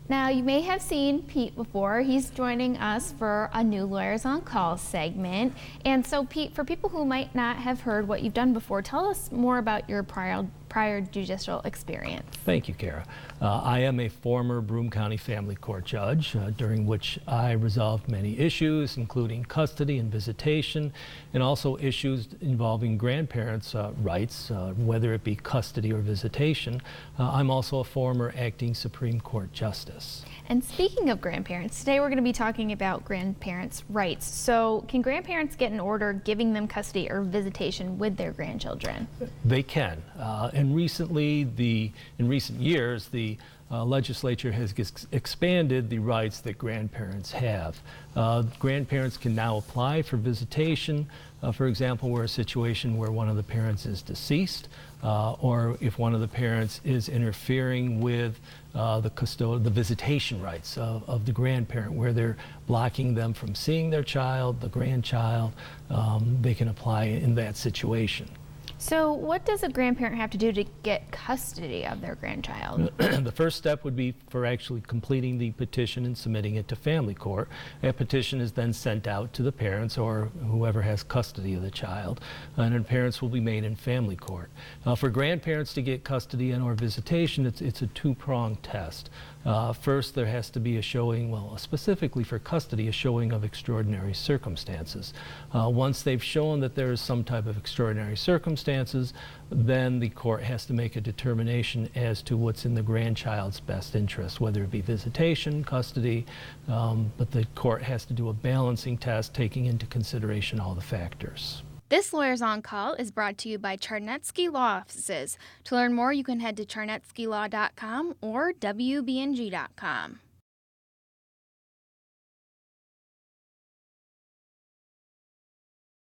Now, you may have seen Pete before. He's joining us for a new Lawyers on Call segment. And so, Pete, for people who might not have heard what you've done before, tell us more about your prior judicial experience. Thank you, Kara. I am a former Broome County Family Court judge, during which I resolved many issues, including custody and visitation, and also issues involving grandparents' rights, whether it be custody or visitation. I'm also a former acting Supreme Court justice. And speaking of grandparents, today we're going to be talking about grandparents' rights. So, can grandparents get an order giving them custody or visitation with their grandchildren? They can. And recently, in recent years, the legislature has expanded the rights that grandparents have. Grandparents can now apply for visitation, for example, where a situation where one of the parents is deceased, or if one of the parents is interfering with the visitation rights of the grandparent, where they're blocking them from seeing their child, the grandchild. They can apply in that situation. So what does a grandparent have to do to get custody of their grandchild? The first step would be for actually completing the petition and submitting it to family court. That petition is then sent out to the parents or whoever has custody of the child, and then parents will be made in family court. For grandparents to get custody and or visitation, it's a two-pronged test. First, there has to be a showing, well, specifically for custody, a showing of extraordinary circumstances. Once they've shown that there is some type of extraordinary circumstances, then the court has to make a determination as to what's in the grandchild's best interest, whether it be visitation, custody, but the court has to do a balancing test taking into consideration all the factors. This Lawyers on Call is brought to you by Chartnesky Law Offices. To learn more, you can head to chartneskylaw.com or wbng.com.